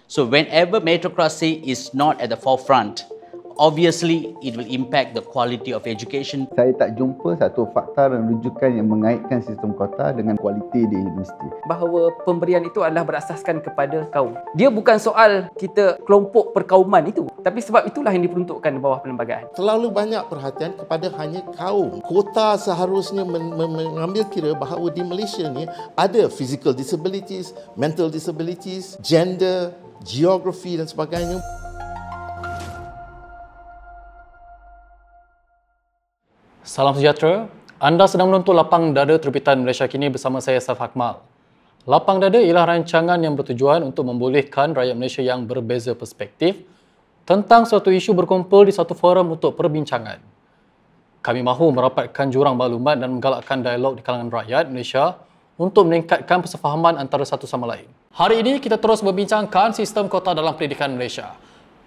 So whenever meritocracy is not at the forefront, obviously it will impact the quality of education. Saya tak jumpa satu fakta dan rujukan yang mengaitkan sistem kota dengan kualiti di universiti. Bahawa pemberian itu adalah berasaskan kepada kaum. Dia bukan soal kita kelompok perkauman itu, tapi sebab itulah yang diperuntukkan di bawah perlembagaan. Terlalu banyak perhatian kepada hanya kaum. Kota seharusnya mengambil kira bahawa di Malaysia ni ada physical disabilities, mental disabilities, gender, geography dan sebagainya. Salam sejahtera. Anda sedang menonton Lapang Dada terbitan Malaysia Kini bersama saya, Saf Akmal. Lapang Dada ialah rancangan yang bertujuan untuk membolehkan rakyat Malaysia yang berbeza perspektif tentang suatu isu berkumpul di satu forum untuk perbincangan. Kami mahu merapatkan jurang maklumat dan menggalakkan dialog di kalangan rakyat Malaysia untuk meningkatkan persefahaman antara satu sama lain. Hari ini kita terus membincangkan sistem kota dalam pendidikan Malaysia.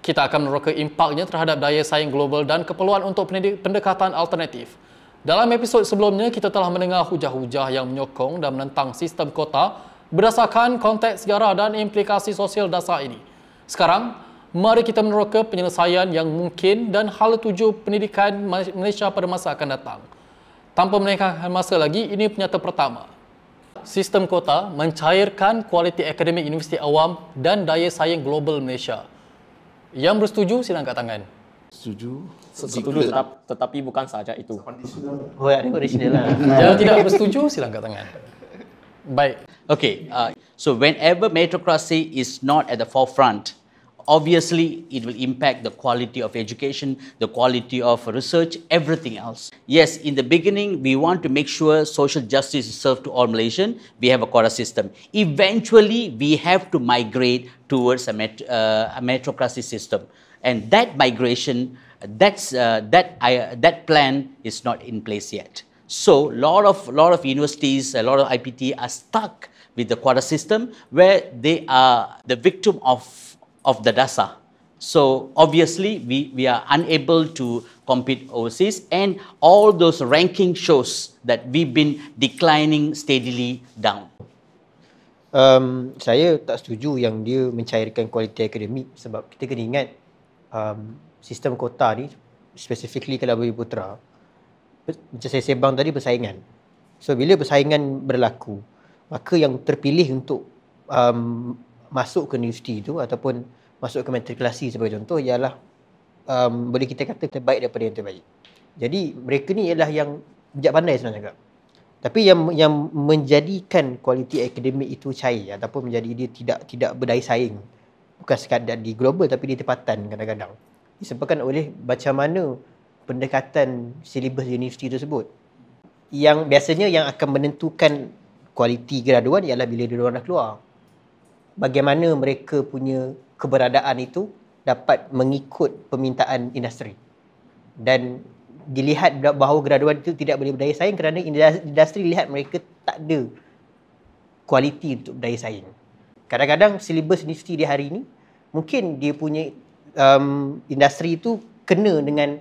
Kita akan meneroka impaknya terhadap daya saing global dan keperluan untuk pendekatan alternatif. Dalam episod sebelumnya, kita telah mendengar hujah-hujah yang menyokong dan menentang sistem kota berdasarkan konteks sejarah dan implikasi sosial dasar ini. Sekarang, mari kita meneroka penyelesaian yang mungkin dan hala tuju pendidikan Malaysia pada masa akan datang. Tanpa melengahkan masa lagi, ini penyata pertama. Sistem kota mencairkan kualiti akademik universiti awam dan daya saing global Malaysia. Yang bersetuju, sila angkat tangan. Setuju? Setuju, tetapi bukan sahaja itu. Oh ya, ini original lah. Yang tidak bersetuju, sila angkat tangan. Baik. Okay, so whenever meritocracy is not at the forefront, obviously it will impact the quality of education, the quality of research, everything else. Yes, in the beginning, we want to make sure social justice is served to all Malaysians. We have a quota system. Eventually, we have to migrate towards a meritocracy system. And that migration, that plan is not in place yet. So, lot of universities, a lot of IPT are stuck with the quota system where they are the victim of the DASA. So obviously we are unable to compete overseas, and all those ranking shows that we've been declining steadily down. Saya tak setuju yang dia mencairkan kualiti akademik, sebab kita kena ingat sistem kota ni, specifically kalau Bumi Putera, macam saya sebang tadi, persaingan. So bila persaingan berlaku, maka yang terpilih untuk masuk ke universiti itu ataupun masuk ke matrikulasi sebagai contoh ialah boleh kita kata terbaik daripada yang terbaik. Jadi mereka ni ialah yang bijak pandai sebenarnya. Tapi yang menjadikan kualiti akademik itu cair ataupun menjadi dia tidak berdaya saing, bukan sekadar di global tapi di tempatan kadang-kadang, disebabkan oleh macam mana pendekatan silibus universiti tersebut. Yang biasanya yang akan menentukan kualiti graduan ialah bila dia orang dah keluar. Bagaimana mereka punya keberadaan itu dapat mengikut permintaan industri. Dan dilihat bahawa graduan itu tidak boleh berdaya saing kerana industri lihat mereka tak ada kualiti untuk berdaya saing. Kadang-kadang silibus universiti di hari ini, mungkin dia punya industri itu kena dengan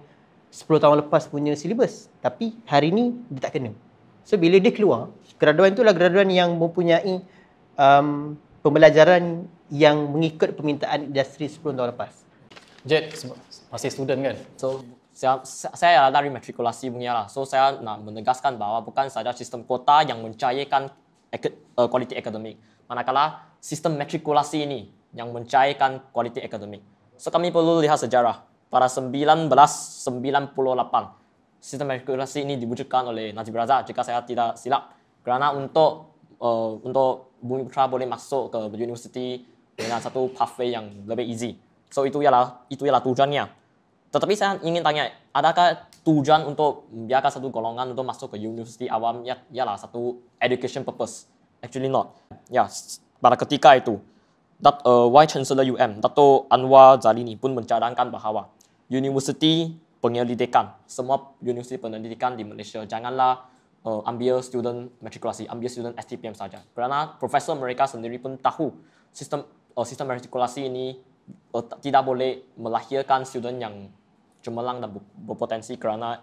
10 tahun lepas punya silibus, tapi hari ini dia tak kena. So bila dia keluar, graduan itulah graduan yang mempunyai pembelajaran yang mengikut permintaan industri 10 tahun lepas. Jet, masih student kan? So saya dari matrikulasi punya lah. So saya nak menegaskan bahawa bukan sahaja sistem kota yang mencairkan kualiti akademik, manakala sistem matrikulasi ini yang mencairkan kualiti akademik. So kami perlu lihat sejarah. Pada 1998, sistem matrikulasi ini diwujudkan oleh Najib Razak jika saya tidak silap. Kerana untuk Bumi Putera boleh masuk ke universiti dengan satu pathway yang lebih easy. So itu ialah tujuannya. Tetapi saya ingin tanya, adakah tujuan untuk membiarkan satu golongan untuk masuk ke universiti awam ialah satu education purpose? Actually not. Ya, pada ketika itu, Vice Chancellor Dato' Anwar Zalini pun mencadangkan bahawa universiti penyelidikan, semua universiti pendidikan di Malaysia janganlah ambil student matrikulasi, ambil student STPM saja. Kerana profesor mereka sendiri pun tahu sistem matrikulasi ini tidak boleh melahirkan student yang cemerlang dan berpotensi kerana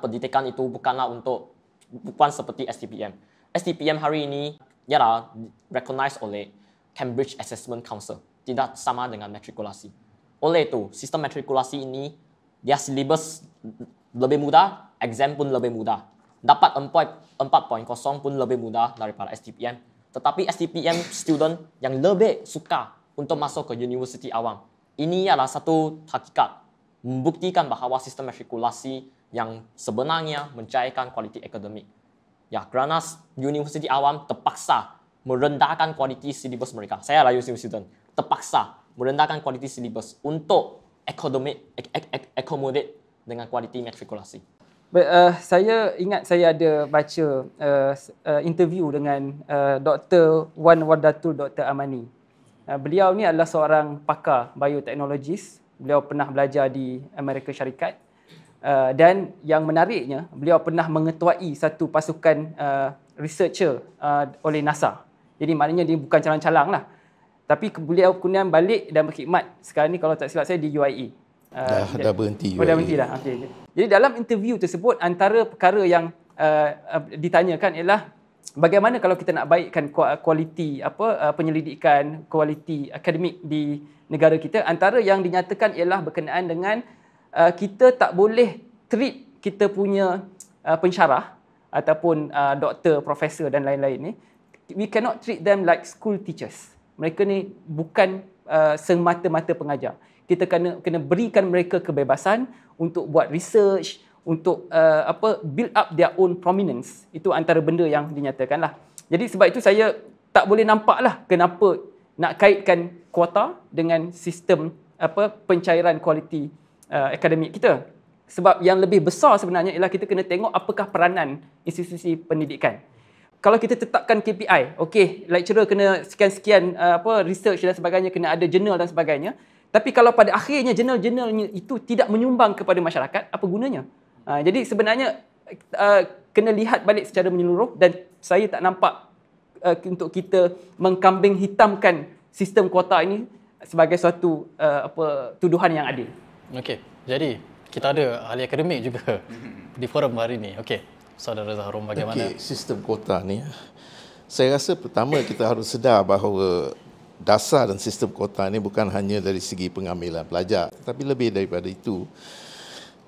pendidikan itu bukan seperti STPM. STPM hari ini ialah recognized oleh Cambridge Assessment Council. Tidak sama dengan matrikulasi. Oleh itu, sistem matrikulasi ini, dia silibus lebih mudah, exam pun lebih mudah. Dapat 4.0 pun lebih mudah daripada STPM. Tetapi STPM student yang lebih suka untuk masuk ke universiti awam. Ini adalah satu hakikat. Membuktikan bahawa sistem matrikulasi yang sebenarnya mencairkan kualiti akademik. Ya, kerana universiti awam terpaksa merendahkan kualiti silibus mereka. Saya adalah university student. Terpaksa merendahkan kualiti silibus untuk accommodate dengan kualiti matrikulasi. Saya ingat saya ada baca interview dengan Dr. Wan Wardatul Dr. Amani. Beliau ni adalah seorang pakar bioteknologis. Beliau pernah belajar di Amerika Syarikat. Dan yang menariknya, beliau pernah mengetuai satu pasukan researcher oleh NASA. Jadi maknanya dia bukan calang-calang lah. Tapi beliau kemudian balik dan berkhidmat. Sekarang ni kalau tak silap saya di UIE. Dah berhenti. Dah berhenti dah. Okay. Jadi dalam interview tersebut, antara perkara yang ditanyakan ialah bagaimana kalau kita nak baikkan kualiti penyelidikan, kualiti akademik di negara kita. Antara yang dinyatakan ialah berkenaan dengan kita tak boleh treat kita punya pensyarah ataupun doktor, profesor dan lain-lain ni, we cannot treat them like school teachers. Mereka ni bukan semata-mata pengajar. Kita kena berikan mereka kebebasan untuk buat research, untuk build up their own prominence. Itu antara benda yang dinyatakan lah. Jadi sebab itu saya tak boleh nampak lah kenapa nak kaitkan kuota dengan sistem pencairan kualiti akademik kita. Sebab yang lebih besar sebenarnya ialah kita kena tengok apakah peranan institusi pendidikan. Kalau kita tetapkan KPI, okey, lecturer kena sekian-sekian research dan sebagainya, kena ada jurnal dan sebagainya. Tapi kalau pada akhirnya jurnal-jurnalnya itu tidak menyumbang kepada masyarakat, apa gunanya? Jadi sebenarnya kena lihat balik secara menyeluruh dan saya tak nampak untuk kita mengkambing hitamkan sistem kuota ini sebagai suatu tuduhan yang adil. Okey, jadi kita ada ahli akademik juga di forum hari ini. Okey, Saudara Zahrom, bagaimana? Okey, sistem kuota ni, saya rasa pertama kita harus sedar bahawa dasar dan sistem kuota ni bukan hanya dari segi pengambilan pelajar, tetapi lebih daripada itu.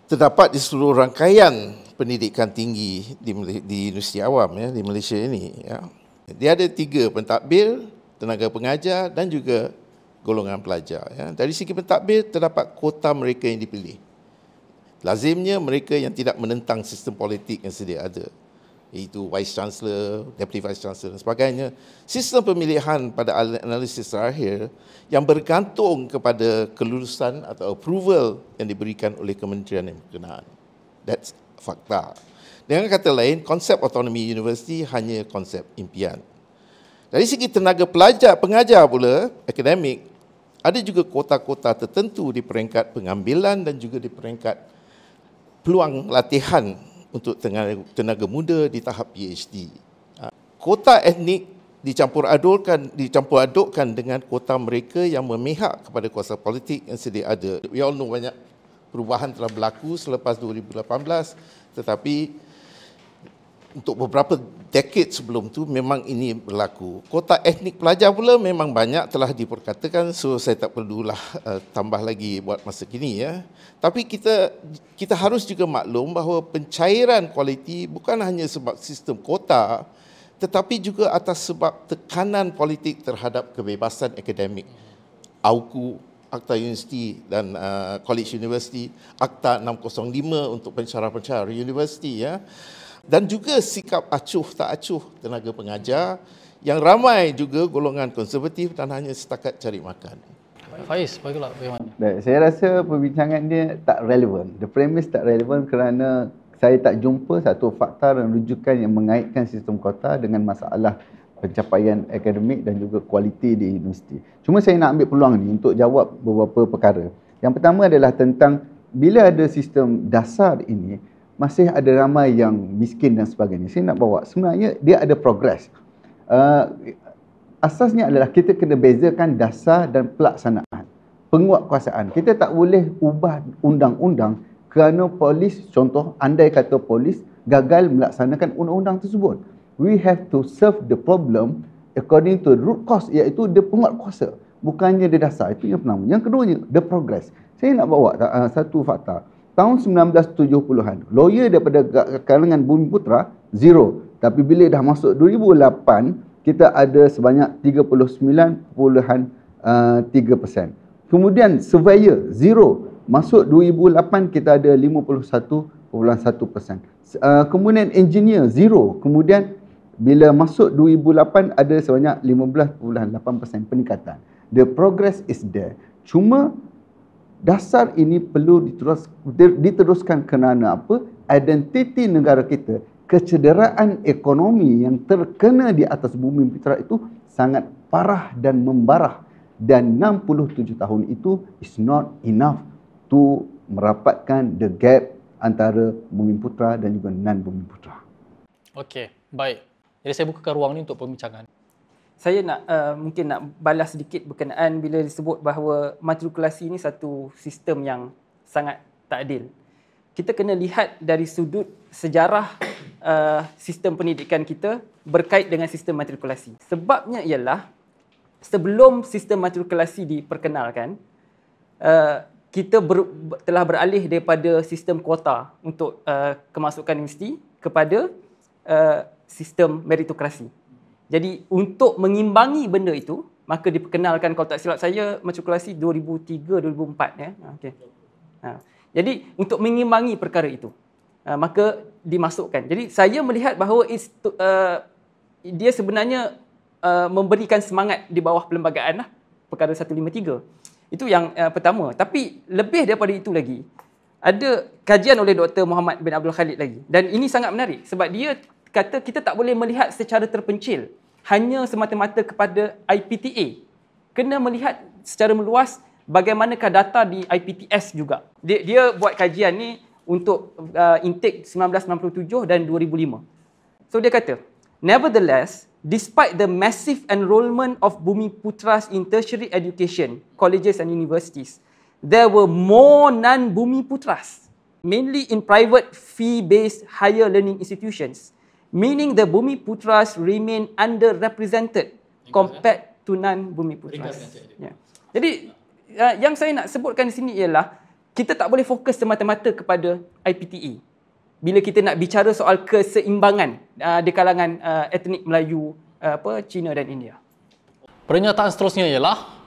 Terdapat di seluruh rangkaian pendidikan tinggi di universiti awam di Malaysia ini. Dia ada 3, pentadbir, tenaga pengajar dan juga golongan pelajar. Dari segi pentadbir, terdapat kuota mereka yang dipilih. Lazimnya mereka yang tidak menentang sistem politik yang sedia ada, iaitu Vice Chancellor, Deputy Vice Chancellor dan sebagainya. Sistem pemilihan pada analisis terakhir yang bergantung kepada kelulusan atau approval yang diberikan oleh kementerian yang berkenaan. That's fakta. Dengan kata lain, konsep autonomi universiti hanya konsep impian. Dari segi tenaga pelajar, pengajar pula, akademik, ada juga kota-kota tertentu di peringkat pengambilan dan juga di peringkat peluang latihan untuk tenaga muda di tahap PhD. Kota etnik dicampur adukkan dengan kota mereka yang memihak kepada kuasa politik yang sedia ada. We all know banyak perubahan telah berlaku selepas 2018, tetapi untuk beberapa dekade sebelum tu memang ini berlaku. Kota etnik pelajar pula memang banyak telah diperkatakan, so saya tak perlulah tambah lagi buat masa kini Tapi kita harus juga maklum bahawa pencairan kualiti bukan hanya sebab sistem kota, tetapi juga atas sebab tekanan politik terhadap kebebasan akademik. AUKU, Akta Universiti dan College University, Akta 605 untuk pensyarah-pensyarah universiti dan juga sikap acuh tak acuh tenaga pengajar yang ramai juga golongan konservatif dan hanya setakat cari makan. Faiz, bagaimana? Baik, saya rasa perbincangan dia tak relevan. The premise tak relevan kerana saya tak jumpa satu fakta dan rujukan yang mengaitkan sistem kuota dengan masalah pencapaian akademik dan juga kualiti di universiti. Cuma saya nak ambil peluang ni untuk jawab beberapa perkara. Yang pertama adalah tentang bila ada sistem dasar ini, masih ada ramai yang miskin dan sebagainya. Saya nak bawa, sebenarnya dia ada progres. Asasnya adalah kita kena bezakan dasar dan pelaksanaan. Penguatkuasaan. Kita tak boleh ubah undang-undang kerana polis, contoh, andai kata polis gagal melaksanakan undang-undang tersebut. We have to solve the problem according to root cause, iaitu dia penguatkuasa, bukannya dia dasar. Itu yang pertama. Yang keduanya, the progress. Saya nak bawa satu fakta. Tahun 1970-an, lawyer daripada kalangan Bumiputra, zero. Tapi bila dah masuk 2008, kita ada sebanyak 39.3%. Kemudian surveyor, zero. Masuk 2008, kita ada 51.1%. Kemudian engineer, zero. Kemudian bila masuk 2008, ada sebanyak 15.8% peningkatan. The progress is there. Cuma dasar ini perlu diteruskan kerana apa? Identiti negara kita, kecederaan ekonomi yang terkena di atas Bumiputra itu sangat parah dan membarah. Dan 67 tahun itu is not enough to merapatkan the gap antara Bumiputra dan juga non-Bumiputra. Okey, baik. Jadi saya bukakan ruang ni untuk perbincangan. Saya nak mungkin nak balas sedikit berkenaan bila disebut bahawa matrikulasi ini satu sistem yang sangat tak adil. Kita kena lihat dari sudut sejarah sistem pendidikan kita berkait dengan sistem matrikulasi. Sebabnya ialah sebelum sistem matrikulasi diperkenalkan, kita telah beralih daripada sistem kuota untuk kemasukan universiti kepada sistem meritokrasi. Jadi untuk mengimbangi benda itu, maka diperkenalkan, kalau tak silap saya, matrikulasi 2003-2004 ya. Okey. Jadi untuk mengimbangi perkara itu, maka dimasukkan. Jadi saya melihat bahawa dia sebenarnya memberikan semangat di bawah perlembagaan lah, perkara 153. Itu yang pertama. Tapi lebih daripada itu lagi, ada kajian oleh Dr. Muhammad bin Abdul Khalid lagi. Dan ini sangat menarik sebab dia kata kita tak boleh melihat secara terpencil hanya semata-mata kepada IPTA. Kena melihat secara meluas bagaimanakah data di IPTS juga. Dia buat kajian ni untuk intake 1997 dan 2005. So dia kata, nevertheless, despite the massive enrolment of Bumiputras in tertiary education, colleges and universities, there were more non-Bumiputras, mainly in private fee-based higher learning institutions, meaning the Bumiputras remain underrepresented compared to non-Bumiputras. Yeah. Jadi, yang saya nak sebutkan di sini ialah kita tak boleh fokus semata-mata kepada IPTA. Bila kita nak bicara soal keseimbangan di kalangan etnik Melayu, Cina dan India. Pernyataan seterusnya ialah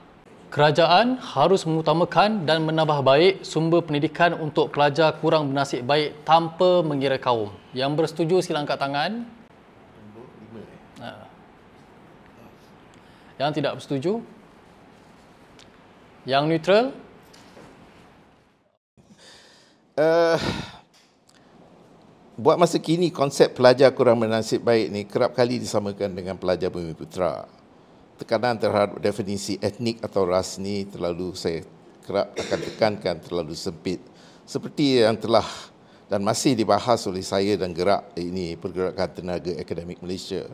kerajaan harus mengutamakan dan menambah baik sumber pendidikan untuk pelajar kurang bernasib baik tanpa mengira kaum. Yang bersetuju sila angkat tangan. Yang tidak bersetuju? Yang neutral? Buat masa kini, konsep pelajar kurang bernasib baik ni kerap kali disamakan dengan pelajar Bumiputra. Tekanan terhadap definisi etnik atau ras ni saya kerap akan tekankan terlalu sempit. Seperti yang telah dan masih dibahas oleh saya dan gerak ini, Pergerakan Tenaga Akademik Malaysia.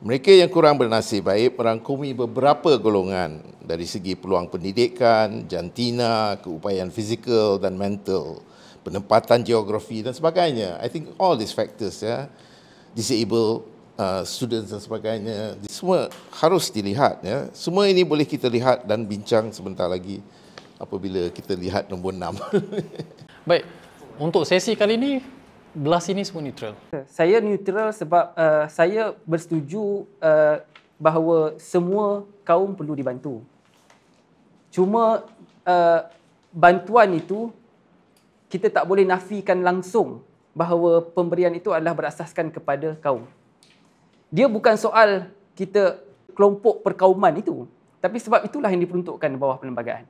Mereka yang kurang bernasib baik merangkumi beberapa golongan dari segi peluang pendidikan, jantina, keupayaan fizikal dan mental, penempatan geografi dan sebagainya. I think all these factors, disabled students dan sebagainya, semua harus dilihat. Semua ini boleh kita lihat dan bincang sebentar lagi apabila kita lihat nombor 6. Baik, untuk sesi kali ini, belah sini semua neutral. Saya neutral sebab saya bersetuju bahawa semua kaum perlu dibantu. Cuma bantuan itu kita tak boleh nafikan langsung bahawa pemberian itu adalah berasaskan kepada kaum. Dia bukan soal kita kelompok perkauman itu, tapi sebab itulah yang diperuntukkan di bawah perlembagaan.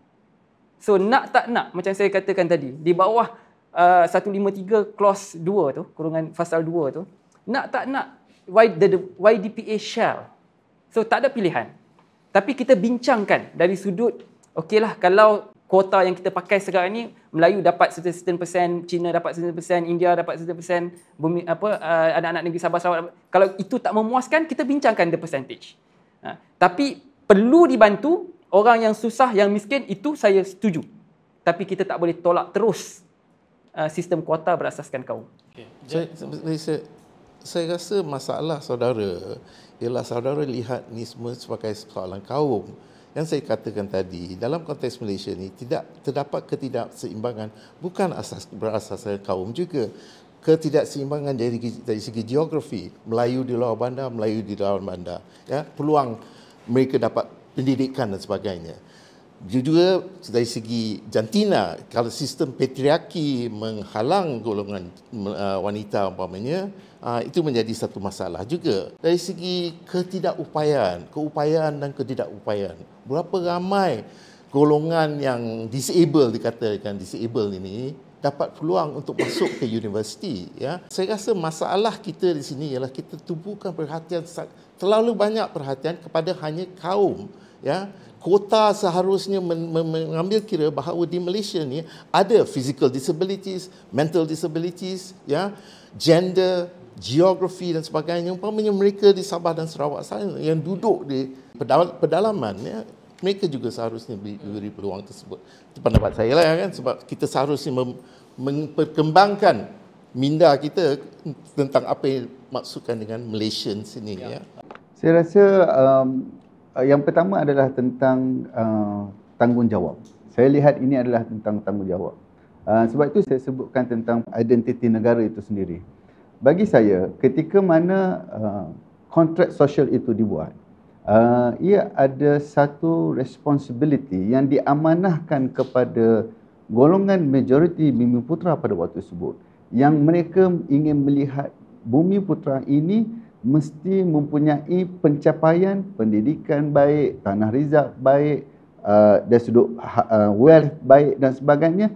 So nak tak nak, macam saya katakan tadi, di bawah 153 clause 2 tu, kurungan fasal 2 tu, nak tak nak the YDPA shall. So tak ada pilihan. Tapi kita bincangkan dari sudut, okeylah kalau kuota yang kita pakai sekarang ni, Melayu dapat certain persen, Cina dapat certain persen, India dapat certain persen, anak-anak negeri Sabah Sarawak. Kalau itu tak memuaskan, kita bincangkan the percentage. Tapi perlu dibantu orang yang susah, yang miskin, itu saya setuju. Tapi kita tak boleh tolak terus sistem kuota berasaskan kaum. Saya rasa masalah saudara ialah saudara lihat ni semua sebagai soalan kaum. Yang saya katakan tadi, dalam konteks Malaysia ni tidak terdapat ketidakseimbangan bukan berasaskan kaum juga. Ketidakseimbangan dari segi geografi, Melayu di luar bandar, Melayu di dalam bandar. Ya, peluang mereka dapat pendidikan dan sebagainya. Juga dari segi jantina, kalau sistem patriarki menghalang golongan wanita umpamanya, itu menjadi satu masalah juga. Dari segi keupayaan dan ketidakupayaan, berapa ramai golongan yang dikatakan disable ini dapat peluang untuk masuk ke universiti, ya. Saya rasa masalah kita di sini ialah kita tumpukan perhatian, terlalu banyak perhatian kepada hanya kaum, ya. Kota seharusnya mengambil kira bahawa di Malaysia ni ada physical disabilities, mental disabilities, ya, gender, geografi dan sebagainya. Umpamanya mereka di Sabah dan Sarawak sana yang duduk di pedalaman, ya, mereka juga seharusnya diberi peluang tersebut. Itu pendapat saya lah, kan, sebab kita seharusnya memperkembangkan minda kita tentang apa yang maksudkan dengan Malaysian sini, ya. Saya rasa yang pertama adalah tentang tanggungjawab. Saya lihat ini adalah tentang tanggungjawab. Sebab itu saya sebutkan tentang identiti negara itu sendiri. Bagi saya, ketika mana kontrak sosial itu dibuat, ia ada satu responsibility yang diamanahkan kepada golongan majoriti Bumiputera pada waktu tersebut, yang mereka ingin melihat Bumiputera ini mesti mempunyai pencapaian pendidikan baik, tanah rizab baik, dari sudut wealth baik dan sebagainya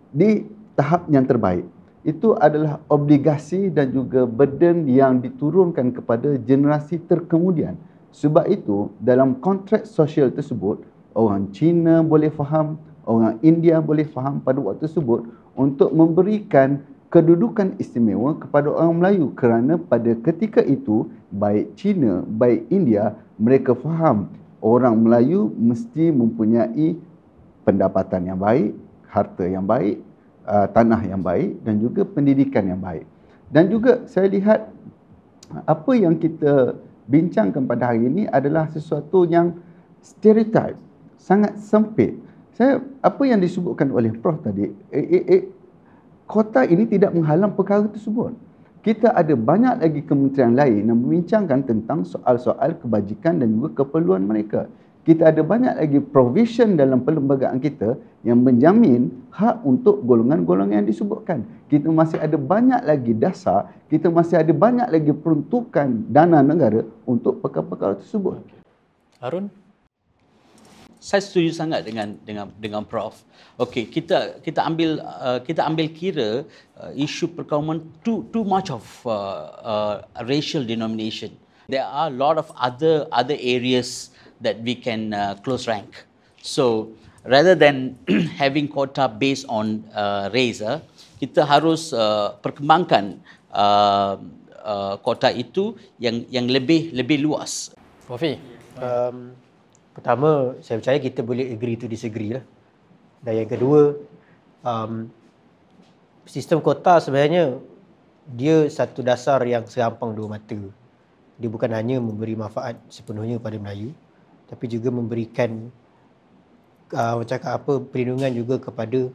di tahap yang terbaik. Itu adalah obligasi dan juga burden yang diturunkan kepada generasi terkemudian. Sebab itu dalam kontrak sosial tersebut, orang Cina boleh faham, orang India boleh faham pada waktu tersebut untuk memberikan kedudukan istimewa kepada orang Melayu, kerana pada ketika itu baik Cina, baik India, mereka faham orang Melayu mesti mempunyai pendapatan yang baik, harta yang baik, tanah yang baik dan juga pendidikan yang baik. Dan juga saya lihat apa yang kita bincangkan pada hari ini adalah sesuatu yang stereotip, sangat sempit. Apa yang disebutkan oleh Prof tadi, kota ini tidak menghalang perkara tersebut. Kita ada banyak lagi kementerian lain yang membincangkan tentang soal-soal kebajikan dan juga keperluan mereka. Kita ada banyak lagi provision dalam perlembagaan kita yang menjamin hak untuk golongan-golongan yang disebutkan. Kita masih ada banyak lagi dasar, kita masih ada banyak lagi peruntukan dana negara untuk perkara-perkara tersebut. Harun? Saya setuju sangat dengan Prof. Okey, kita ambil kira isu perkauman too much of racial denomination. There are a lot of other areas that we can close rank. So rather than having quota based on race, kita harus perkembangkan quota itu yang lebih luas. Wafi? Pertama, saya percaya kita boleh agree to disagree lah. Dan yang kedua, sistem kota sebenarnya dia satu dasar yang serampang dua mata. Dia bukan hanya memberi manfaat sepenuhnya pada Melayu, tapi juga memberikan perlindungan juga kepada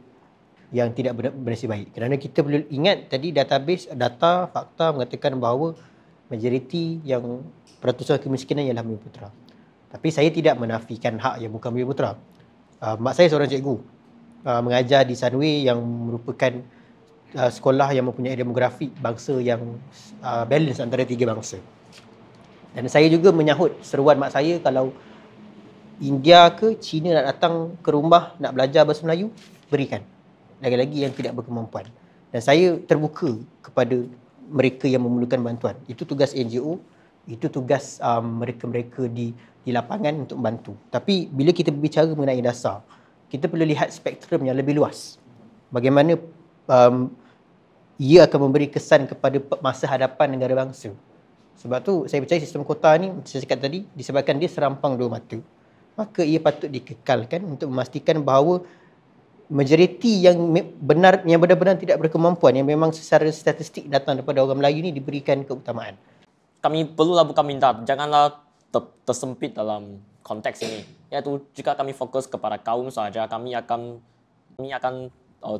yang tidak bernasib baik. Kerana kita perlu ingat tadi data fakta mengatakan bahawa majoriti yang peratusan kemiskinan ialah Bumiputera. Tapi saya tidak menafikan hak yang bukan Bumiputera. Mak saya seorang cikgu, mengajar di Sunway yang merupakan sekolah yang mempunyai demografi bangsa yang balance antara tiga bangsa. Dan saya juga menyahut seruan mak saya, kalau India ke China nak datang ke rumah nak belajar bahasa Melayu, berikan. Lagi-lagi yang tidak berkemampuan. Dan saya terbuka kepada mereka yang memerlukan bantuan. Itu tugas NGO, itu tugas mereka-mereka di lapangan untuk membantu. Tapi bila kita berbicara mengenai dasar, kita perlu lihat spektrum yang lebih luas. Bagaimana ia akan memberi kesan kepada masa hadapan negara bangsa. Sebab tu saya percaya sistem kota ni, saya cakap tadi, disebabkan dia serampang dua mata, maka ia patut dikekalkan untuk memastikan bahawa majoriti yang benar-benar tidak berkemampuan, yang memang secara statistik datang daripada orang Melayu ni, diberikan keutamaan. kami perlulah bukan minta, janganlah tersempit dalam konteks ini. Iaitu jika kami fokus kepada kaum saja, kami akan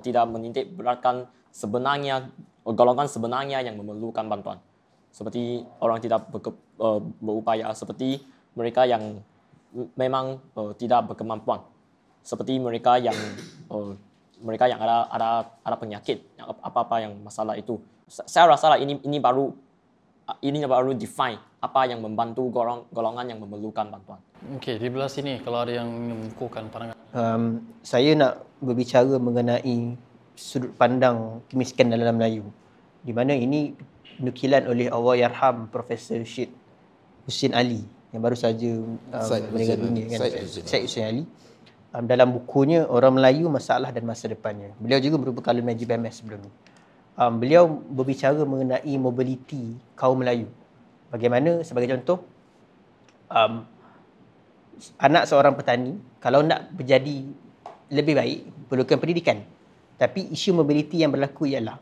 tidak menitik beratkan sebenarnya golongan sebenarnya yang memerlukan bantuan. Seperti orang tidak berupaya, seperti mereka yang memang tidak berkemampuan, seperti mereka yang ada penyakit, apa-apa yang masalah itu. Saya rasa ini baru define apa yang membantu golongan yang memerlukan bantuan. Okey, di belah sini kalau ada yang mengukuhkan pandangan. Saya nak berbicara mengenai sudut pandang kemiskinan dalam Melayu, di mana ini nukilan oleh Allahyarham Profesor Syed Husin Ali yang baru saja meninggal dunia, kan, Syed Husin Ali. Dalam bukunya Orang Melayu, Masalah dan Masa Depannya. Beliau juga merupakan alumni GBMS sebelum ni. Beliau berbicara mengenai mobiliti kaum Melayu. Bagaimana, sebagai contoh, anak seorang petani kalau nak menjadi lebih baik perlukan pendidikan. Tapi isu mobiliti yang berlaku ialah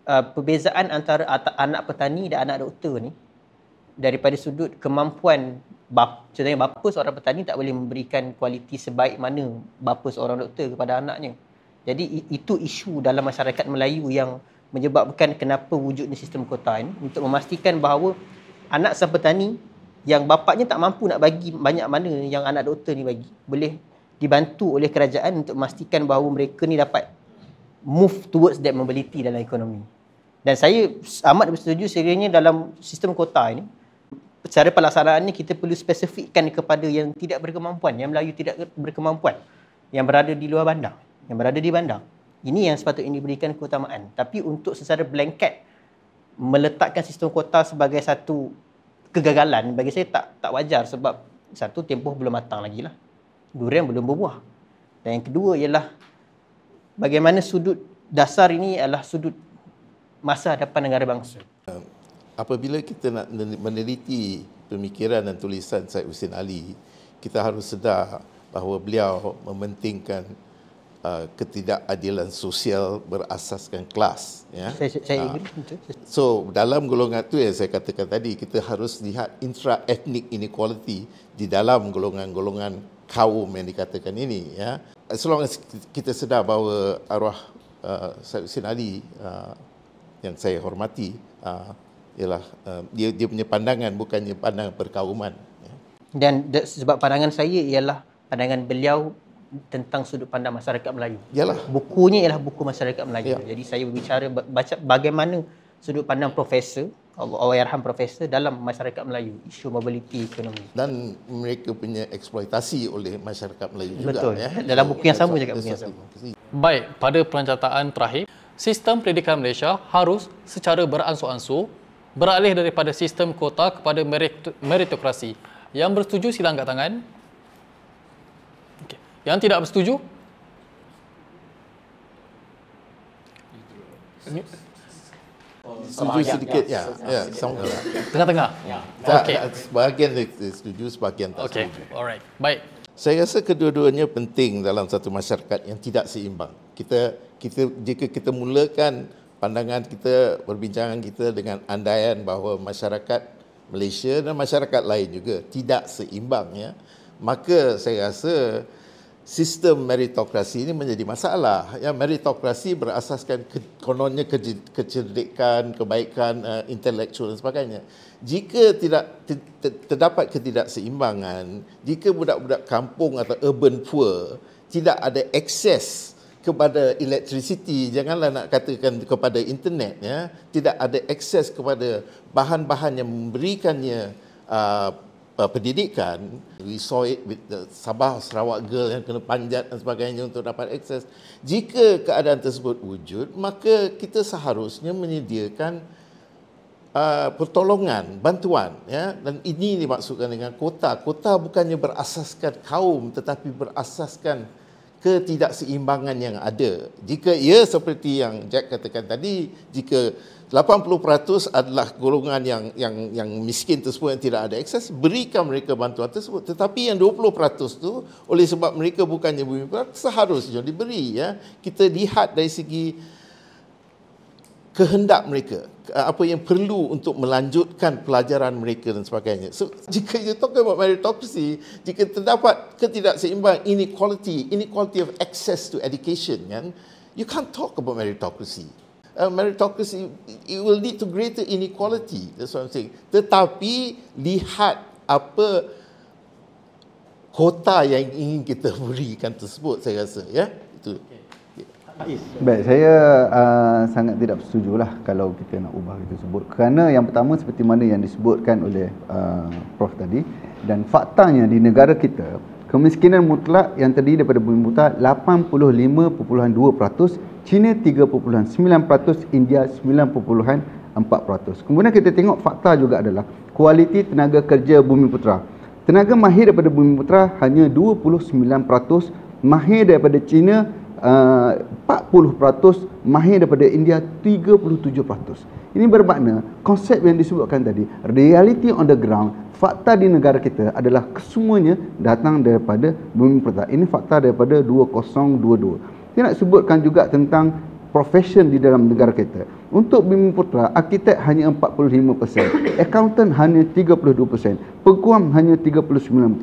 perbezaan antara anak petani dan anak doktor ni daripada sudut kemampuan contohnya bapa seorang petani tak boleh memberikan kualiti sebaik mana bapa seorang doktor kepada anaknya. Jadi itu isu dalam masyarakat Melayu yang menyebabkan kenapa wujudnya sistem kota ini, untuk memastikan bahawa anak sang petani yang bapaknya tak mampu nak bagi banyak mana yang anak doktor ni bagi, boleh dibantu oleh kerajaan untuk memastikan bahawa mereka ni dapat move towards that mobility dalam ekonomi. Dan saya amat bersetuju sekiranya dalam sistem kota ini, cara pelaksanaannya kita perlu spesifikkan kepada yang tidak berkemampuan, yang Melayu tidak berkemampuan, yang berada di luar bandar, yang berada di bandar. Ini yang sepatutnya diberikan keutamaan. Tapi untuk secara blanket meletakkan sistem kota sebagai satu kegagalan, bagi saya tak wajar, sebab satu, tempoh belum matang lagi lah, durian belum berbuah, dan yang kedua ialah bagaimana sudut dasar ini adalah sudut masa hadapan negara bangsa. Apabila kita nak meneliti pemikiran dan tulisan Syed Husin Ali, kita harus sedar bahawa beliau mementingkan ketidakadilan sosial berasaskan kelas. Ya. Saya agree. So dalam golongan tu yang saya katakan tadi, kita harus lihat intra-ethnic inequality di dalam golongan-golongan kaum yang dikatakan ini. Ya. As long as kita sedar bahawa arwah Syed Husin Ali yang saya hormati, ialah dia punya pandangan bukannya pandangan perkauman. Ya. Dan sebab pandangan saya ialah pandangan beliau tentang sudut pandang masyarakat Melayu. Yalah. Bukunya ialah buku masyarakat Melayu. Ya. Jadi saya berbicara baca bagaimana sudut pandang profesor, Allahyarham Profesor dalam masyarakat Melayu, isu mobiliti ekonomi. Dan mereka punya eksploitasi oleh masyarakat Melayu juga. Betul. Ya. Dalam buku yang sama juga buku yang sama. Baik, pada pelancataan terakhir, sistem pendidikan Malaysia harus secara beransur-ansur beralih daripada sistem kota kepada meritokrasi. Yang bersetuju sila angkat tangan. Okay. Yang tidak bersetuju? Setuju sedikit, ya, sama. Tengah-tengah? Ya. Okey. Sebahagian setuju, sebahagian tak Okey, setuju. alright. Baik. Saya rasa kedua-duanya penting dalam satu masyarakat yang tidak seimbang. Jika kita mulakan pandangan kita, perbincangan kita dengan andaian bahawa masyarakat Malaysia dan masyarakat lain juga tidak seimbang, ya, maka saya rasa sistem meritokrasi ini menjadi masalah. Ya, meritokrasi berasaskan kononnya kecerdikan, kebaikan intelektual dan sebagainya. Jika tidak terdapat ketidakseimbangan, jika budak-budak kampung atau urban poor tidak ada akses kepada electricity, janganlah nak katakan kepada internet, ya, tidak ada akses kepada bahan-bahan yang memberikannya pendidikan. We saw it with the Sabah Sarawak girl yang kena panjat dan sebagainya untuk dapat akses. Jika keadaan tersebut wujud, maka kita seharusnya menyediakan pertolongan, bantuan, ya, dan ini dimaksudkan dengan kota. Kota bukannya berasaskan kaum tetapi berasaskan ketidakseimbangan yang ada. Jika ia seperti yang Jack katakan tadi, jika 80% adalah golongan yang miskin tersebut yang tidak ada akses, berikan mereka bantuan tersebut. Tetapi yang 20% tu, oleh sebab mereka bukannya bumi seharusnya diberi, ya. Kita lihat dari segi kehendak mereka, apa yang perlu untuk melanjutkan pelajaran mereka dan sebagainya. So, jika you talk about meritocracy, jika terdapat ketidakseimbang, inequality of access to education, kan, you can't talk about meritocracy. Meritocracy, it will lead to greater inequality. That's what I'm saying. Tetapi lihat apa kota yang ingin kita berikan tersebut, saya rasa, ya. Itu. Baik, saya sangat tidak setujulah kalau kita nak ubah itu sebut. Kerana yang pertama seperti mana yang disebutkan oleh Prof tadi, dan faktanya di negara kita, kemiskinan mutlak yang terdiri daripada bumi buta 85.2%, China 3.9%, India 9.4%. Kemudian kita tengok fakta juga adalah kualiti tenaga kerja bumi putera. Tenaga mahir daripada bumi putera hanya 29%, mahir daripada China 40%, mahir daripada India 37%. Ini bermakna konsep yang disebutkan tadi, reality on the ground, fakta di negara kita adalah kesemuanya datang daripada bumi putera. Ini fakta daripada 2022. Saya nak sebutkan juga tentang profession di dalam negara kita. Untuk bumi putera, arkitek hanya 45%, accountant hanya 32%, peguam hanya 39%.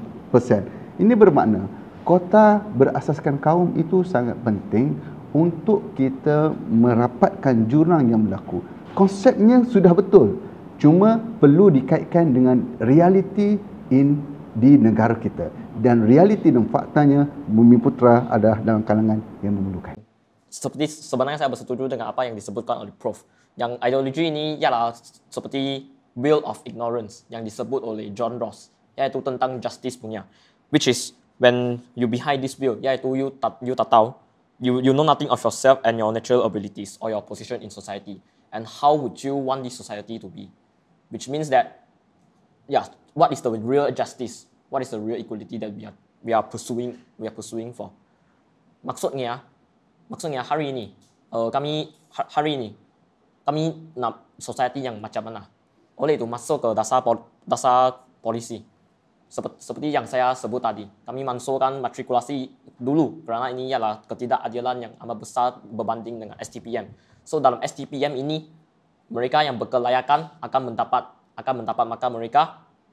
Ini bermakna kota berasaskan kaum itu sangat penting untuk kita merapatkan jurang yang berlaku. Konsepnya sudah betul, cuma perlu dikaitkan dengan realiti di negara kita. Dan realiti dan faktanya bumi putera adalah dalam kalangan yang memerlukan. Seperti sebenarnya saya bersetuju dengan apa yang disebutkan oleh Prof. Yang ideologi ini ialah seperti will of ignorance yang disebut oleh John Rawls, iaitu tentang justice punya, which is when you behind this will, iaitu you tak tahu, you know nothing of yourself and your natural abilities or your position in society, and how would you want this society to be, which means that, what is the real justice, what is the real equality that we are pursuing for. Maksudnya hari ini kami nak society yang macam mana. Oleh itu masuk ke dasar polisi. Seperti yang saya sebut tadi, kami masukkan matrikulasi dulu kerana ini ialah ketidakadilan yang amat besar berbanding dengan STPM. So dalam STPM ini, mereka yang berkelayakan akan mendapat maka mereka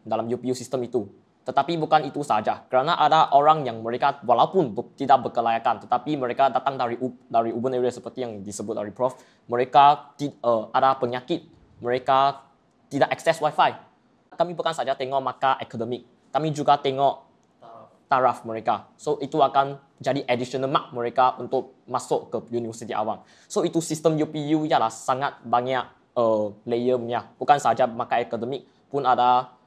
dalam UPU sistem itu. Tetapi bukan itu saja, kerana ada orang yang mereka walaupun tidak berkelayakan, tetapi mereka datang dari urban area seperti yang disebut dari Prof. Mereka ada penyakit, mereka tidak akses wifi. Kami bukan saja tengok maka akademik, kami juga tengok taraf mereka. So itu akan jadi additional mark mereka untuk masuk ke universiti awam. So itu sistem UPU ialah sangat banyak layer punya. Bukan saja maka akademik, pun ada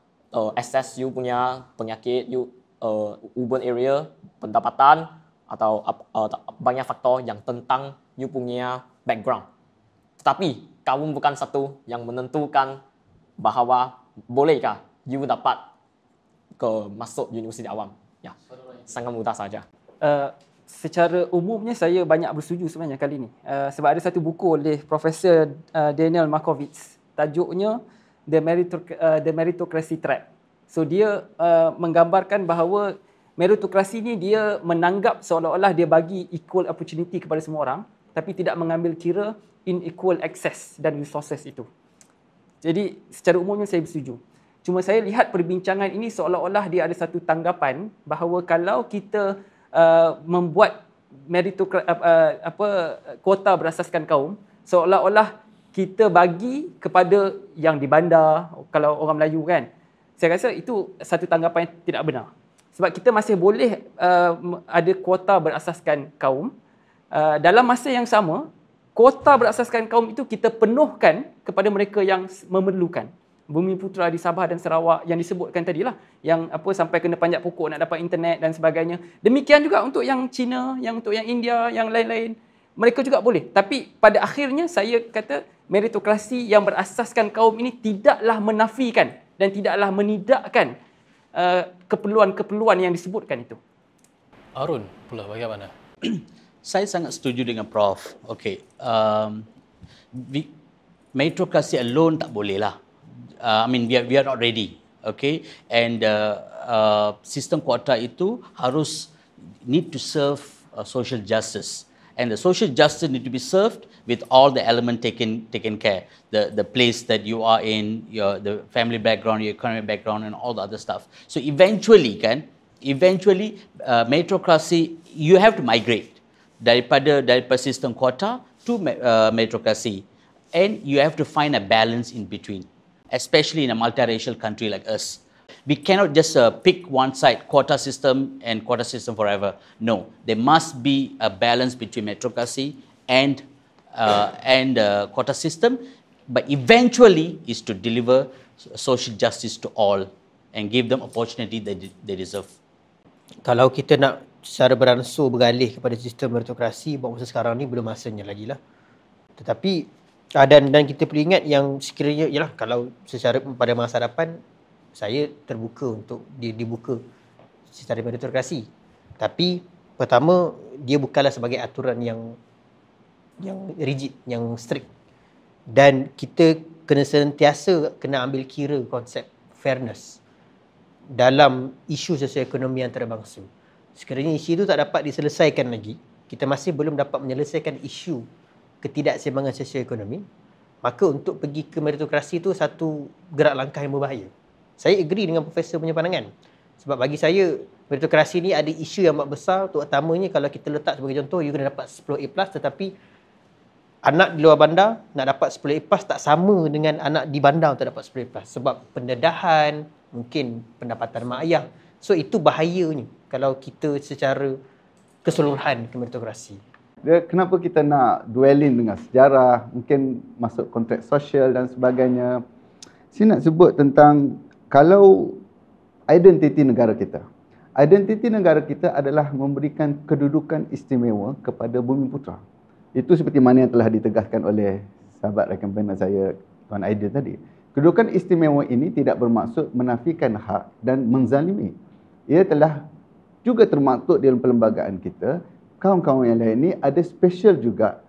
access you punya penyakit, you urban area, pendapatan, atau banyak faktor yang tentang you punya background. Tetapi kaum bukan satu yang menentukan bahawa bolehkah you dapat masuk universiti awam. Ya, sangat mudah saja. Secara umumnya saya banyak bersetuju sebenarnya kali ini. Sebab ada satu buku oleh Profesor Daniel Markovits, tajuknya The Meritocracy Trap. So dia menggambarkan bahawa meritokrasi ni dia menanggap seolah-olah dia bagi equal opportunity kepada semua orang, tapi tidak mengambil kira unequal access dan resources itu. Jadi secara umumnya saya bersetuju. Cuma saya lihat perbincangan ini seolah-olah dia ada satu tanggapan bahawa kalau kita membuat kuota berasaskan kaum, seolah-olah kita bagi kepada yang di bandar, kalau orang Melayu kan. Saya rasa itu satu tanggapan yang tidak benar. Sebab kita masih boleh ada kuota berasaskan kaum. Dalam masa yang sama, kuota berasaskan kaum itu kita penuhkan kepada mereka yang memerlukan. Bumi Putera di Sabah dan Sarawak yang disebutkan tadilah, yang sampai kena panjat pokok nak dapat internet dan sebagainya. Demikian juga untuk yang Cina, yang untuk yang India, yang lain-lain. Mereka juga boleh. Tapi pada akhirnya saya kata meritokrasi yang berasaskan kaum ini tidaklah menafikan dan tidaklah menidakkan keperluan-keperluan yang disebutkan itu. Arun pula bagaimana? Saya sangat setuju dengan Prof. Okey, meritokrasi alone tak boleh lah. I mean, we are not ready. Okay, and sistem kuota itu harus need to serve social justice. and the social justice need to be served with all the element taken care. The place that you are in, the family background, your economic background, and all the other stuff. So eventually meritocracy, you have to migrate daripada sistem kuota to meritocracy, and you have to find a balance in between, especially in a multiracial country like us. We cannot just pick one side, quota system forever. No, there must be a balance between meritocracy and quota system, but eventually is to deliver social justice to all and give them opportunity that they deserve. Kalau kita nak secara beransur beralih kepada sistem meritokrasi, buat masa sekarang ni belum masanya lagi lah. Tetapi dan kita perlu ingat yang sekiranya ialah kalau secara pada masa hadapan saya terbuka untuk dibuka secara meritokrasi. Tapi pertama, dia bukanlah sebagai aturan yang rigid, yang strict. Dan kita kena sentiasa ambil kira konsep fairness dalam isu sosioekonomi antarabangsa. Sekiranya isu itu tak dapat diselesaikan lagi, kita masih belum dapat menyelesaikan isu ketidakseimbangan sosioekonomi, maka untuk pergi ke meritokrasi itu satu gerak langkah yang berbahaya. Saya agree dengan Profesor punya pandangan. Sebab bagi saya, meritokrasi ni ada isu yang besar, terutamanya kalau kita letak sebagai contoh, you kena dapat 10 A+, tetapi anak di luar bandar nak dapat 10 A+ tak sama dengan anak di bandar untuk dapat 10 A+. Sebab pendedahan, mungkin pendapatan mak ayah. So itu bahayanya kalau kita secara keseluruhan ke meritokrasi. Kenapa kita nak dwelling dengan sejarah, mungkin masuk konteks sosial dan sebagainya. Saya nak sebut tentang kalau identiti negara kita. Identiti negara kita adalah memberikan kedudukan istimewa kepada Bumiputera. Itu seperti mana yang telah ditegaskan oleh sahabat rakan panel saya, Tuan Aidil tadi. Kedudukan istimewa ini tidak bermaksud menafikan hak dan menzalimi. Ia telah juga termaktub dalam perlembagaan kita. Kawan-kawan yang lain ini ada special juga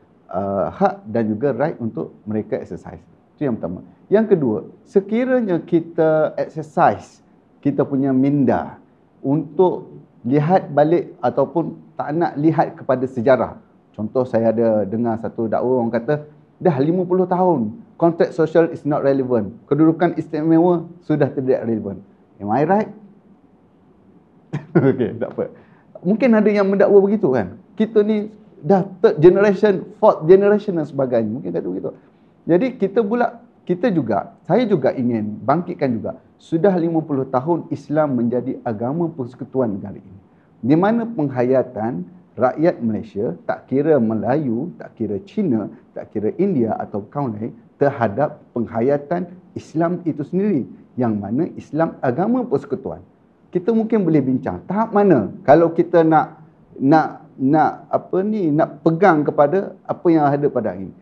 hak dan juga right untuk mereka exercise. Itu yang pertama. Yang kedua, sekiranya kita exercise kita punya minda untuk lihat balik ataupun tak nak lihat kepada sejarah. Contoh, saya ada dengar satu dakwa orang kata, dah 50 tahun, konteks sosial is not relevant. Kedudukan istimewa sudah tidak relevan. Am I right? Okey, tak apa. Mungkin ada yang mendakwa begitu kan. Kita ni dah third generation, fourth generation dan sebagainya. Mungkin kata begitu. Jadi saya juga ingin bangkitkan juga. Sudah 50 tahun Islam menjadi agama persekutuan negara ini. Di mana penghayatan rakyat Malaysia, tak kira Melayu, tak kira Cina, tak kira India atau kaum lain, terhadap penghayatan Islam itu sendiri. Yang mana Islam agama persekutuan. Kita mungkin boleh bincang tahap mana kalau kita nak pegang kepada apa yang ada pada hari ini.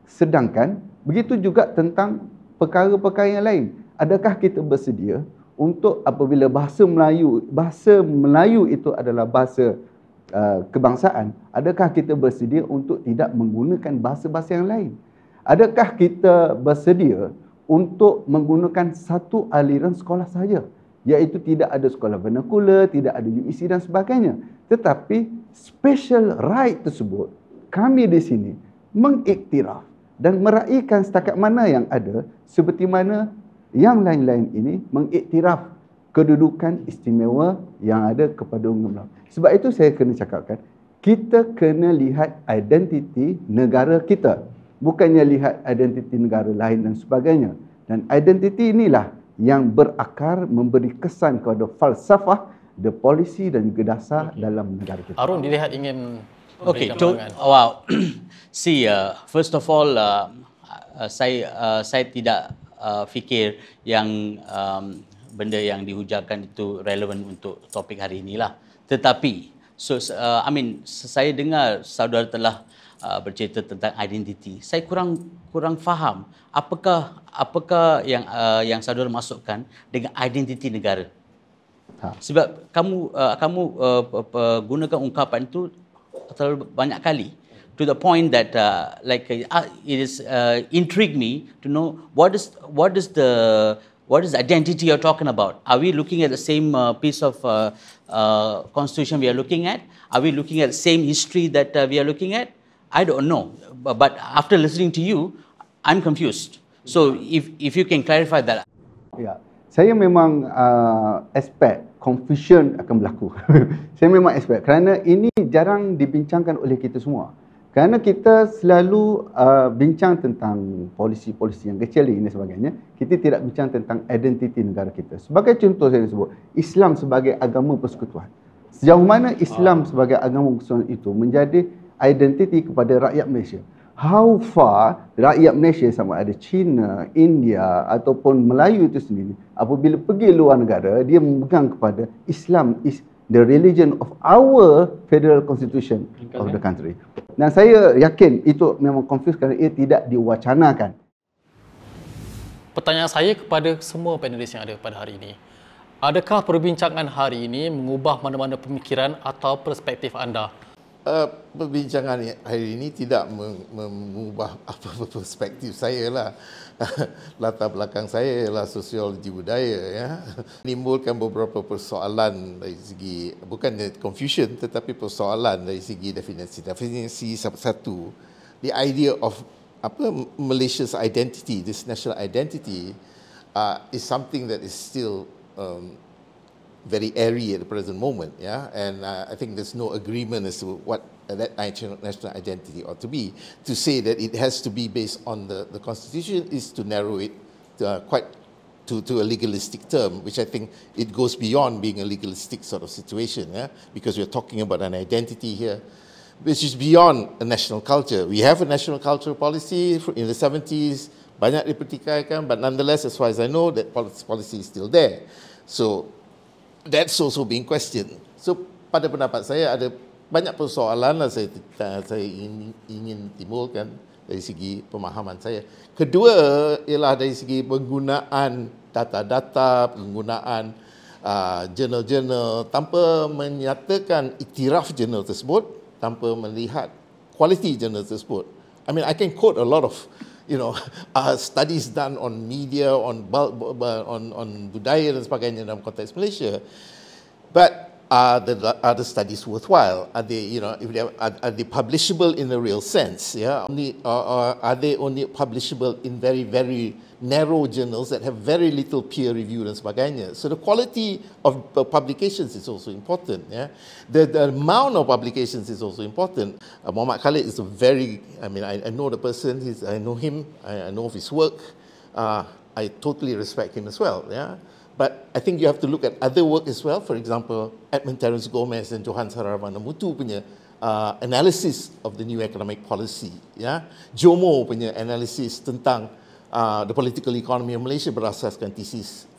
Sedangkan begitu juga tentang perkara-perkara yang lain. Adakah kita bersedia untuk apabila bahasa Melayu itu adalah bahasa kebangsaan, adakah kita bersedia untuk tidak menggunakan bahasa-bahasa yang lain? Adakah kita bersedia untuk menggunakan satu aliran sekolah sahaja, iaitu tidak ada sekolah vernacular, tidak ada UEC dan sebagainya. Tetapi special right tersebut kami di sini mengiktiraf dan meraihkan setakat mana yang ada, seperti mana yang lain-lain ini mengiktiraf kedudukan istimewa yang ada kepada orang Melayu. Sebab itu saya kena cakapkan, kita kena lihat identiti negara kita, bukannya lihat identiti negara lain dan sebagainya. Dan identiti inilah yang berakar memberi kesan kepada falsafah, the policy dan juga dasar dalam negara kita. Arun dilihat ingin Okay, wow. See, first of all, saya tidak fikir yang benda yang dihujahkan itu relevan untuk topik hari inilah. Tetapi, saya dengar saudara telah bercerita tentang identiti. Saya kurang faham apakah yang saudara masukkan dengan identiti negara. Sebab kamu gunakan ungkapan itu terlalu banyak kali, to the point that it is intrigue me to know what is the What is identity you're talking about? Are we looking at the same piece of constitution we are looking at? Are we looking at the same history that we are looking at? I don't know. But after listening to you, I'm confused. So if you can clarify that. Ya, saya memang expect confusion akan berlaku. Saya memang expect kerana ini jarang dibincangkan oleh kita semua. Kerana kita selalu bincang tentang polisi-polisi yang kecil ini sebagainya, kita tidak bincang tentang identiti negara kita. Sebagai contoh saya sebut, Islam sebagai agama persekutuan. Sejauh mana Islam sebagai agama persekutuan itu menjadi identiti kepada rakyat Malaysia. How far rakyat Malaysia sama ada China, India ataupun Melayu itu sendiri apabila pergi luar negara, dia memegang kepada Islam is the religion of our federal constitution of the country. Dan saya yakin itu memang confused kerana ia tidak diwacanakan. Pertanyaan saya kepada semua panelis yang ada pada hari ini. Adakah perbincangan hari ini mengubah mana-mana pemikiran atau perspektif anda? Perbincangan hari ini tidak mengubah apa-apa perspektif saya lah. Latar belakang saya ialah sosiologi budaya, ya. Menimbulkan beberapa persoalan dari segi, bukan confusion tetapi persoalan dari segi definisi. Definisi satu, the idea of Malaysia's identity, this national identity is something that is still very airy at the present moment, yeah, and I think there's no agreement as to what that national identity ought to be. To say that it has to be based on the constitution is to narrow it quite to a legalistic term, which I think it goes beyond being a legalistic sort of situation, yeah, because we're talking about an identity here, which is beyond a national culture. We have a national cultural policy in the 70s, banyak dipertikaikan, but nonetheless, as far as I know, that policy is still there. So that's also being questioned. So pada pendapat saya ada banyak persoalan lah saya ingin timbulkan dari segi pemahaman saya. Kedua ialah dari segi penggunaan data-data, penggunaan jurnal-jurnal tanpa menyatakan iktiraf jurnal tersebut, tanpa melihat kualiti jurnal tersebut. I mean, I can quote a lot of studies done on media, on budaya dan sebagainya dalam konteks Malaysia. But are the studies worthwhile? Are they, are they publishable in a real sense? Yeah, or are they only publishable in very, very narrow journals that have very little peer review dan sebagainya? So the quality of publications is also important. Yeah, the amount of publications is also important. Muhammad Khalid is a very, I know the person. I know him. I know of his work. I totally respect him as well. Yeah. But I think you have to look at other work as well. For example, Edmund Terence Gomez dan Johan Saravanamuttu punya analysis of the new economic policy. Yeah? Jomo punya analysis tentang the political economy of Malaysia berasaskan thesis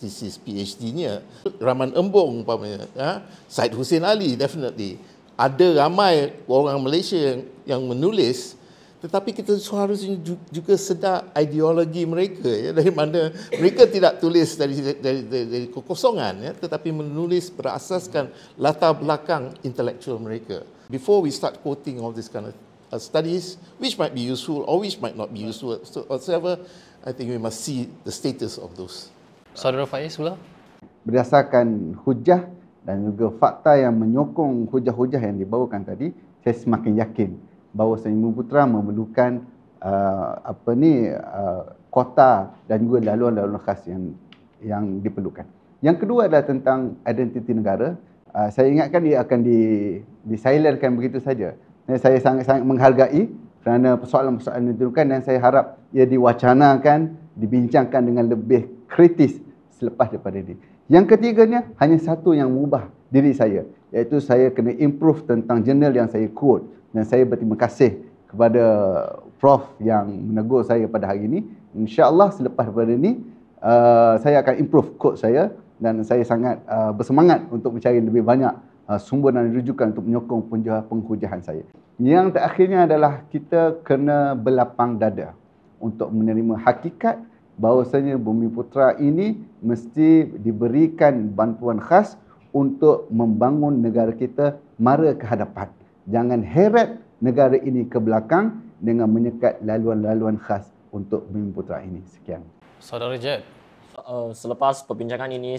PhD-nya. Rahman Embong umpamanya, Syed Hussein Ali, definitely. Ada ramai orang Malaysia yang menulis, tetapi kita seharusnya juga sedar ideologi mereka, ya, dari mana mereka tidak tulis dari kekosongan, ya, tetapi menulis berasaskan latar belakang intelektual mereka. Before we start quoting all these kind of studies, which might be useful or which might not be useful whatsoever, I think we must see the status of those. Saudara Faiz pula? Berdasarkan hujah dan juga fakta yang menyokong hujah-hujah yang dibawakan tadi, saya semakin yakin bahawa Bumiputera memerlukan kota dan juga laluan-laluan khas yang diperlukan. Yang kedua adalah tentang identiti negara. Saya ingatkan dia akan disilenkan begitu saja. Saya sangat-sangat menghargai kerana persoalan-persoalan ditentukan dan saya harap ia diwacanakan, dibincangkan dengan lebih kritis selepas daripada ini. Yang ketiganya, hanya satu yang mengubah diri saya, iaitu saya kena improve tentang jurnal yang saya quote. Dan saya berterima kasih kepada Prof yang menegur saya pada hari ini. InsyaAllah selepas daripada ini, saya akan improve quote saya dan saya sangat bersemangat untuk mencari lebih banyak sumber dan rujukan untuk menyokong penghujahan saya. Yang terakhirnya adalah kita kena berlapang dada untuk menerima hakikat bahawasanya Bumiputera ini mesti diberikan bantuan khas untuk membangun negara kita mara ke hadapan. Jangan heret negara ini ke belakang dengan menyekat laluan-laluan khas untuk Bumiputera ini. Sekian. Saudara Jad. Selepas perbincangan ini,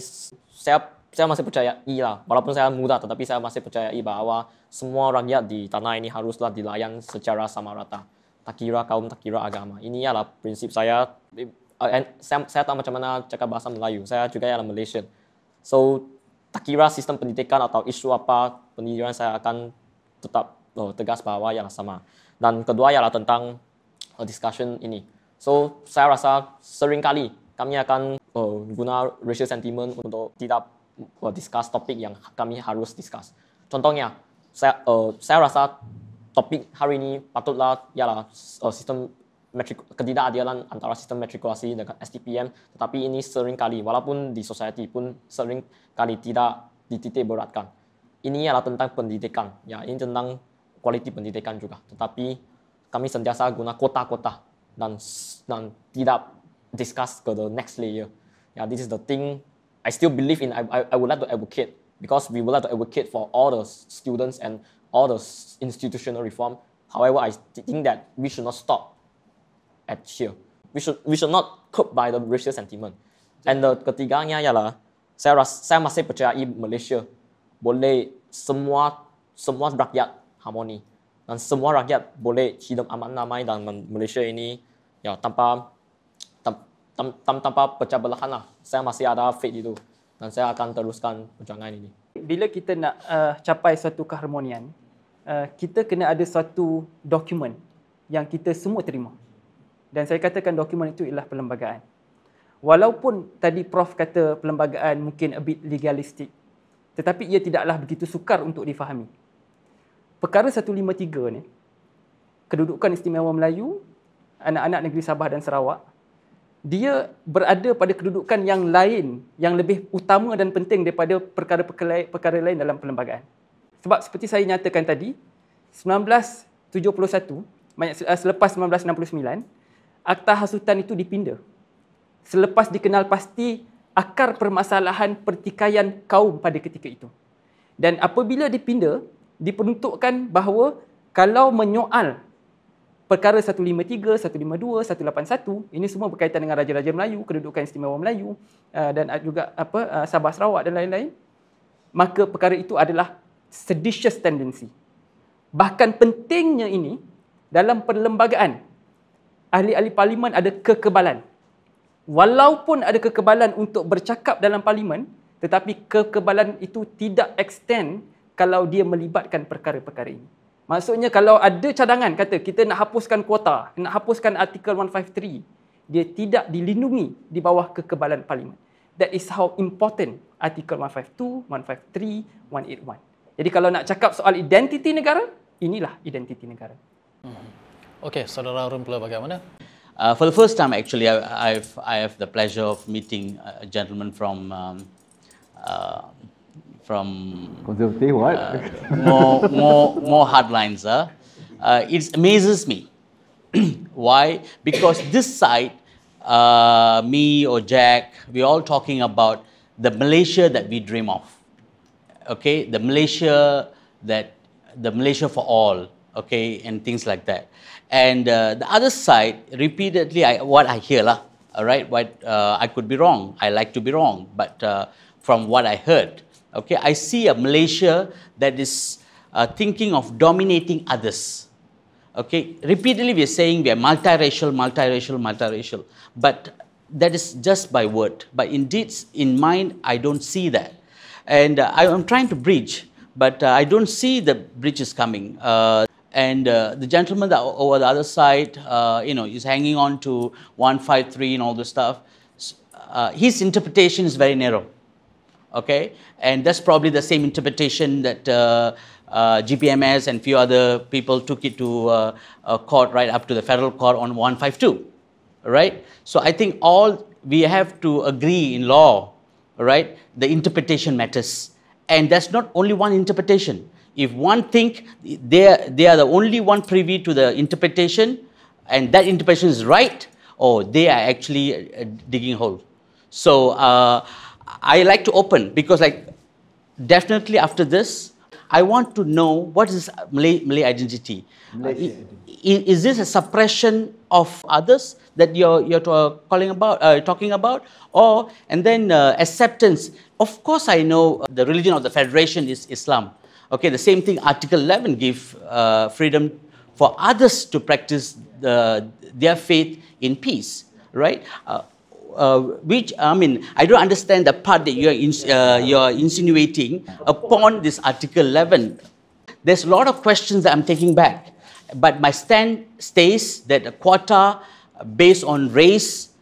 saya masih percayai lah, walaupun saya muda, tetapi saya masih percayai bahwa semua rakyat di tanah ini haruslah dilayan secara sama rata. Tak kira kaum, tak kira agama. Ini adalah prinsip saya. Saya tahu macam mana cakap bahasa Melayu. Saya juga ialah Malaysian. So, tak kira sistem pendidikan atau isu apa, pendidikan saya akan tetap tegas bahwa ialah sama. Dan kedua ialah tentang discussion ini. So, saya rasa seringkali kami akan guna racial sentiment untuk tidak discuss topik yang kami harus discuss. Contohnya, saya rasa topik hari ini patutlah ialah sistem ketidakadilan antara sistem matrikulasi dengan STPM, tetapi ini seringkali, walaupun di society pun seringkali tidak dititik beratkan. Ini ialah tentang pendidikan, ya, ini tentang kualiti pendidikan juga. Tetapi kami sentiasa guna kota-kota dan tidak discuss ke the next layer. Yeah, this is the thing I still believe in. I would like to advocate, because we would like to advocate for all the students and all the institutional reform. However, I think that we should not stop at here. We should not cope by the racial sentiment. And the ketiganya ialah saya masih percayai Malaysia boleh semua rakyat harmoni dan semua rakyat boleh hidup aman damai dan Malaysia ini ya tanpa pecah belahan lah. Saya masih ada faith itu dan saya akan teruskan perjuangan ini. Bila kita nak capai suatu keharmonian, kita kena ada suatu dokumen yang kita semua terima. Dan saya katakan dokumen itu ialah perlembagaan. Walaupun tadi Prof kata perlembagaan mungkin a bit legalistik, tetapi ia tidaklah begitu sukar untuk difahami. Perkara 153 ni, kedudukan istimewa Melayu, anak-anak negeri Sabah dan Sarawak, dia berada pada kedudukan yang lain, yang lebih utama dan penting daripada perkara lain dalam perlembagaan. Sebab seperti saya nyatakan tadi, 1971, selepas 1969, Akta Hasutan itu dipinda. Selepas dikenal pasti akar permasalahan pertikaian kaum pada ketika itu. Dan apabila dipinda, diperuntukkan bahawa kalau menyoal perkara 153, 152, 181, ini semua berkaitan dengan Raja-Raja Melayu, kedudukan istimewa Melayu dan juga Sabah Sarawak dan lain-lain, maka perkara itu adalah seditious tendency. Bahkan pentingnya ini dalam perlembagaan, ahli-ahli parlimen ada kekebalan. Walaupun ada kekebalan untuk bercakap dalam parlimen, tetapi kekebalan itu tidak extend kalau dia melibatkan perkara-perkara ini. Maksudnya kalau ada cadangan kata kita nak hapuskan kuota, nak hapuskan artikel 153, dia tidak dilindungi di bawah kekebalan parlimen. That is how important artikel 152, 153, 181. Jadi kalau nak cakap soal identiti negara, inilah identiti negara. Okey, Saudara Harun pula bagaimana? For the first time, actually, I have the pleasure of meeting a gentleman from Conservative, what? more hardlines. It amazes me. Why? Because this side, me or Jack, we're all talking about the Malaysia that we dream of. Okay, the Malaysia for all. Okay, and things like that. And the other side, repeatedly, what I hear, all right, I could be wrong. I like to be wrong, but from what I heard, okay, I see a Malaysia that is thinking of dominating others. Okay, repeatedly we are saying we are multiracial, but that is just by word. But indeed, in mind, I don't see that. And I am trying to bridge, but I don't see the bridges coming. And the gentleman over the other side, is hanging on to 153 and all this stuff. His interpretation is very narrow. Okay, and that's probably the same interpretation that GPMS and few other people took it to court, right up to the federal court on 152, right? So I think all we have to agree in law, right? The interpretation matters, and that's not only one interpretation. If one think they are the only one privy to the interpretation, and that interpretation is right, or they are actually digging hole. So I like to open, because definitely after this, I want to know what is Malay identity. Is this a suppression of others that talking about, and then acceptance. Of course, I know the religion of the Federation is Islam. Okay, the same thing. Article 11 give freedom for others to practice their faith in peace, right? Which I mean, I don't understand the part that you're insinuating upon this Article 11. There's a lot of questions that I'm taking back, but my stand stays that a quota based on race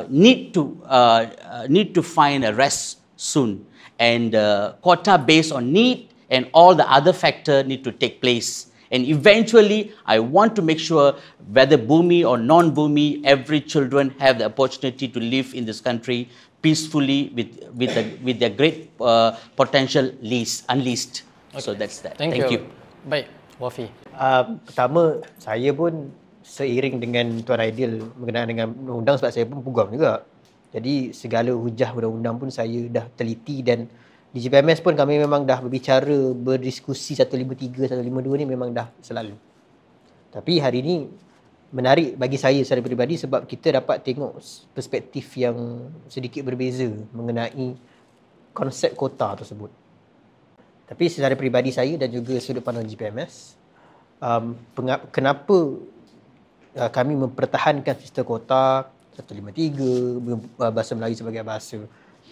need to find a rest soon, and quota based on need and all the other factors need to take place. And eventually, I want to make sure whether Bumi or non-Bumi, every children have the opportunity to live in this country peacefully with their great potential unleashed. Okay. So that's that. Thank you. Baik, Wafi. Pertama, saya pun seiring dengan Tuan Aidil berkenaan dengan undang-undang sebab saya pun peguam juga. Jadi segala hujah undang-undang pun saya dah teliti, dan di GPMS pun kami memang dah berbicara, berdiskusi 153, 152 ni memang dah selalu. Tapi hari ni menarik bagi saya secara peribadi sebab kita dapat tengok perspektif yang sedikit berbeza mengenai konsep kota tersebut. Tapi secara peribadi saya dan juga sudut pandang GPMS, kenapa kami mempertahankan sistem kota 153, bahasa Melayu sebagai bahasa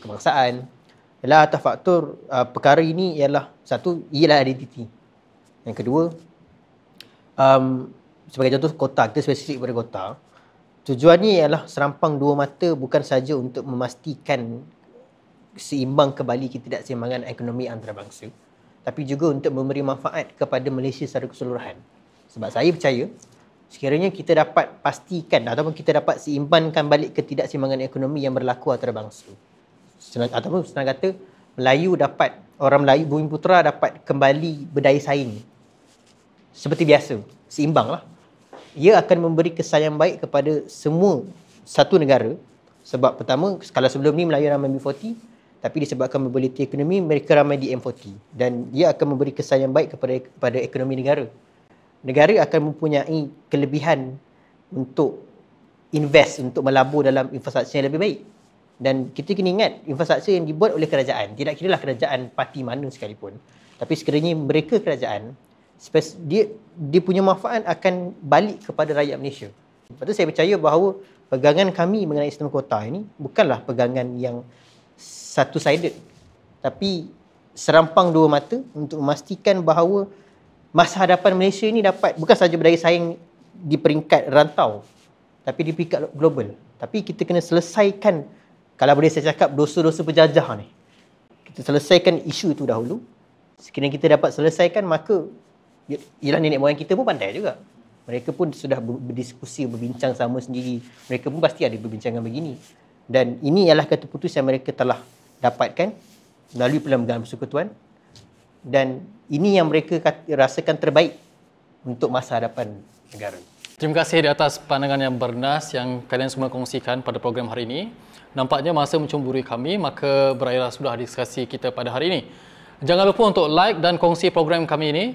kebangsaan, ialah atas faktor perkara ini ialah satu, ialah identiti. Yang kedua, sebagai contoh kota, kita spesifik pada kota, tujuannya ialah serampang dua mata, bukan saja untuk memastikan seimbang kembali ketidakseimbangan ekonomi antarabangsa, tapi juga untuk memberi manfaat kepada Malaysia secara keseluruhan. Sebab saya percaya, sekiranya kita dapat pastikan ataupun kita dapat seimbangkan balik ketidakseimbangan ekonomi yang berlaku antarabangsa, ataupun senang kata, orang Melayu, Bumi Putera dapat kembali berdaya saing seperti biasa, seimbang lah. Ia akan memberi kesan yang baik kepada semua satu negara. Sebab pertama, kalau sebelum ni Melayu ramai B40, tapi disebabkan mobiliti ekonomi, mereka ramai di M40. Dan ia akan memberi kesan yang baik kepada ekonomi negara. Negara akan mempunyai kelebihan untuk invest, untuk melabur dalam infrastruktur yang lebih baik. Dan kita kena ingat, infrastruktur yang dibuat oleh kerajaan, tidak kira lah kerajaan parti mana sekalipun, tapi sekiranya mereka kerajaan, dia punya manfaat akan balik kepada rakyat Malaysia. Lepas tu saya percaya bahawa pegangan kami mengenai sistem kota ini bukanlah pegangan yang satu-sided, tapi serampang dua mata untuk memastikan bahawa masa hadapan Malaysia ini dapat bukan sahaja berdaya saing di peringkat rantau, tapi di peringkat global. Tapi kita kena selesaikan, kalau boleh saya cakap, dosa-dosa penjajah ni. Kita selesaikan isu itu dahulu. Sekiranya kita dapat selesaikan, maka ialah nenek moyang kita pun pandai juga. Mereka pun sudah berdiskusi, berbincang sama sendiri. Mereka pun pasti ada perbincangan begini. Dan ini ialah kata putus yang mereka telah dapatkan melalui Perlembagaan Persekutuan. Dan ini yang mereka rasakan terbaik untuk masa hadapan negara. Terima kasih di atas pandangan yang bernas yang kalian semua kongsikan pada program hari ini. Nampaknya masa mencemburui kami, maka berakhirlah sudah diskusi kita pada hari ini. Jangan lupa untuk like dan kongsi program kami ini.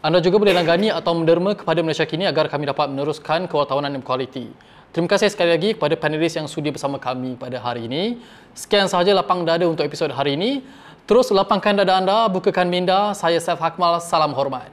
Anda juga boleh langgani atau menderma kepada Malaysia Kini agar kami dapat meneruskan kewartawanan yang berkualiti. Terima kasih sekali lagi kepada panelis yang sudi bersama kami pada hari ini. Sekian sahaja Lapang Dada untuk episod hari ini. Terus lapangkan dada anda, bukakan minda. Saya Saif Hakmal, salam hormat.